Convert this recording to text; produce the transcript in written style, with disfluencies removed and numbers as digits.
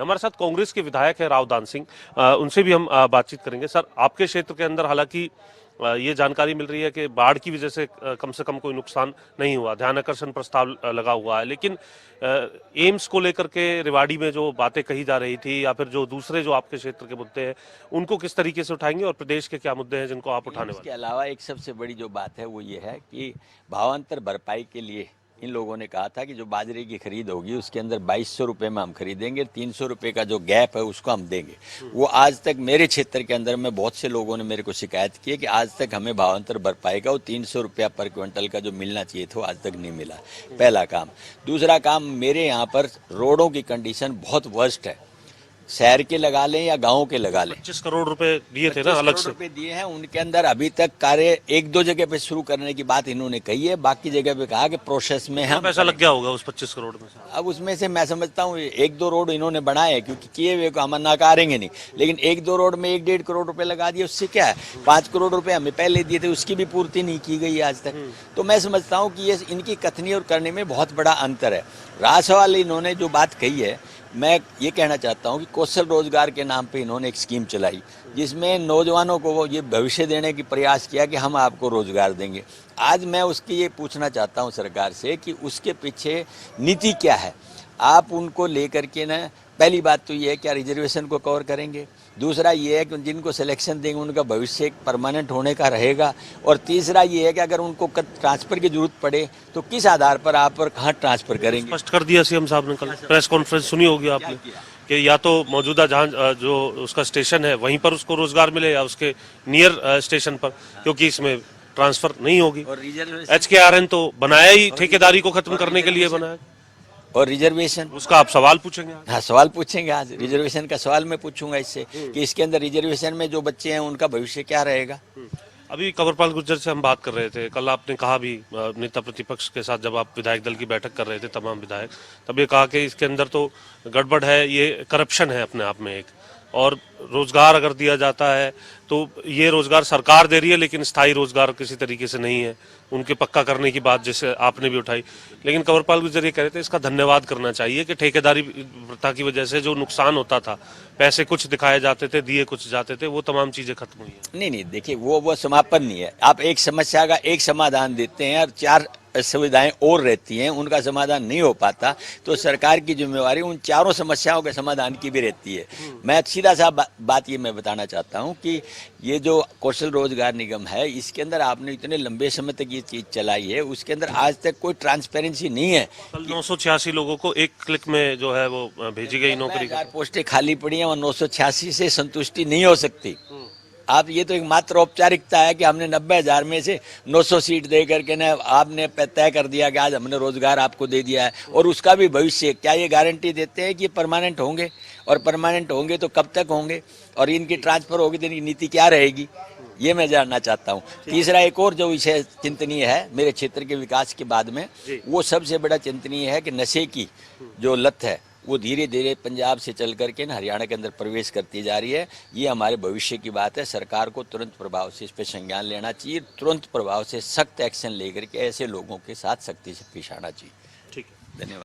हमारे साथ कांग्रेस के विधायक है राव दान सिंह, उनसे भी हम बातचीत करेंगे। सर, आपके क्षेत्र के अंदर हालांकि ये जानकारी मिल रही है कि बाढ़ की वजह से कम कोई नुकसान नहीं हुआ, ध्यान आकर्षण प्रस्ताव लगा हुआ है, लेकिन एम्स को लेकर के रेवाड़ी में जो बातें कही जा रही थी या फिर जो दूसरे जो आपके क्षेत्र के मुद्दे हैं उनको किस तरीके से उठाएंगे और प्रदेश के क्या मुद्दे हैं जिनको आप उठाने वाले? इसके अलावा एक सबसे बड़ी जो बात है वो ये है कि भावांतर भरपाई के लिए इन लोगों ने कहा था कि जो बाजरे की खरीद होगी उसके अंदर 2200 रुपये में हम खरीदेंगे, 300 रुपये का जो गैप है उसको हम देंगे। वो आज तक मेरे क्षेत्र के अंदर में बहुत से लोगों ने मेरे को शिकायत की है कि आज तक हमें भावांतर भरपाई का वो 300 रुपया पर क्विंटल का जो मिलना चाहिए था वो आज तक नहीं मिला। पहला काम। दूसरा काम, मेरे यहाँ पर रोडों की कंडीशन बहुत वर्स्ट है। शहर के लगा लें या गाँव के लगा लें, 25 करोड़ रुपए दिए थे ना अलग से? रुपए दिए हैं, उनके अंदर अभी तक कार्य एक दो जगह पे शुरू करने की बात इन्होंने कही है, बाकी जगह पे कहा कि प्रोसेस में है। पैसा लग गया होगा उस 25 करोड़ में से? अब उसमें से मैं समझता हूँ एक दो रोड इन्होंने बनाए हैं, क्योंकि किए हुए को हम नकारेंगे नहीं, लेकिन एक दो रोड में 1-1.5 करोड़ रुपए लगा दिए, उससे क्या है? 5 करोड़ रुपए हमें पहले दिए थे, उसकी भी पूर्ति नहीं की गई आज तक। तो मैं समझता हूँ कि ये इनकी कथनी और करने में बहुत बड़ा अंतर है। रासवाल इन्होंने जो बात कही है, मैं ये कहना चाहता हूँ कि कौशल रोजगार के नाम पे इन्होंने एक स्कीम चलाई जिसमें नौजवानों को ये भविष्य देने की प्रयास किया कि हम आपको रोजगार देंगे। आज मैं उसकी ये पूछना चाहता हूँ सरकार से कि उसके पीछे नीति क्या है। आप उनको लेकर के ना, पहली बात तो ये है क्या रिजर्वेशन को कवर करेंगे, दूसरा ये है कि जिनको सिलेक्शन देंगे उनका भविष्य एक परमानेंट होने का रहेगा, और तीसरा ये है कि अगर उनको ट्रांसफर की जरूरत पड़े तो किस आधार पर आप और कहाँ ट्रांसफर करेंगे। स्पष्ट कर दिया सीएम साहब ने, कल प्रेस कॉन्फ्रेंस सुनी होगी आपने, कि या तो मौजूदा जहाँ जो उसका स्टेशन है वहीं पर उसको रोजगार मिले या उसके नियर स्टेशन पर, क्योंकि इसमें ट्रांसफर नहीं होगी। और HKRN तो बनाया ही ठेकेदारी को खत्म करने के लिए बनाया। और रिजर्वेशन, उसका आप सवाल पूछेंगे? हाँ, सवाल पूछेंगे आज। रिजर्वेशन का सवाल मैं पूछूंगा इससे कि इसके अंदर रिजर्वेशन में जो बच्चे हैं उनका भविष्य क्या रहेगा। अभी कंवरपाल गुर्जर से हम बात कर रहे थे, कल आपने कहा भी नेता प्रतिपक्ष के साथ जब आप विधायक दल की बैठक कर रहे थे तमाम विधायक, तब ये कहा कि इसके अंदर तो गड़बड़ है, ये करप्शन है अपने आप में एक, और रोजगार अगर दिया जाता है तो ये रोजगार सरकार दे रही है लेकिन स्थायी रोजगार किसी तरीके से नहीं है, उनके पक्का करने की बात जैसे आपने भी उठाई। लेकिन कंवरपाल गुर्जर ये कह रहे थे इसका धन्यवाद करना चाहिए कि ठेकेदारी प्रथा की वजह से जो नुकसान होता था, पैसे कुछ दिखाए जाते थे, दिए कुछ जाते थे, वो तमाम चीजें खत्म हुई हैं। नहीं, देखिए वो समापन नहीं है। आप एक समस्या का एक समाधान देते हैं और 4 सुविधाएं और रहती हैं, उनका समाधान नहीं हो पाता, तो सरकार की जिम्मेवारी उन चारों समस्याओं के समाधान की भी रहती है। मैं सीधा सा बात ये मैं बताना चाहता हूँ कि ये जो कौशल रोजगार निगम है, इसके अंदर आपने इतने लंबे समय तक ये चीज चलाई है, उसके अंदर आज तक कोई ट्रांसपेरेंसी नहीं है। कल 986 लोगों को एक क्लिक में जो है वो भेजी गई नौकरी। 9000 पोस्टें खाली पड़ी हैं और 986 से संतुष्टि नहीं हो सकती। आप ये तो एक मात्र औपचारिकता है कि हमने 90,000 में से 900 सीट दे करके ना आपने तय कर दिया कि आज हमने रोजगार आपको दे दिया है, और उसका भी भविष्य क्या ये गारंटी देते हैं कि परमानेंट होंगे, और परमानेंट होंगे तो कब तक होंगे, और इनकी ट्रांसफर होगी तो इनकी नीति क्या रहेगी, ये मैं जानना चाहता हूँ। तीसरा एक और जो विषय चिंतनीय है मेरे क्षेत्र के विकास के बाद में, वो सबसे बड़ा चिंतनीय है कि नशे की जो लत है वो धीरे धीरे पंजाब से चल करके ना हरियाणा के अंदर प्रवेश करती जा रही है। ये हमारे भविष्य की बात है। सरकार को तुरंत प्रभाव से इस पर संज्ञान लेना चाहिए, तुरंत प्रभाव से सख्त एक्शन लेकर के ऐसे लोगों के साथ सख्ती से पेश आना चाहिए। ठीक है, धन्यवाद।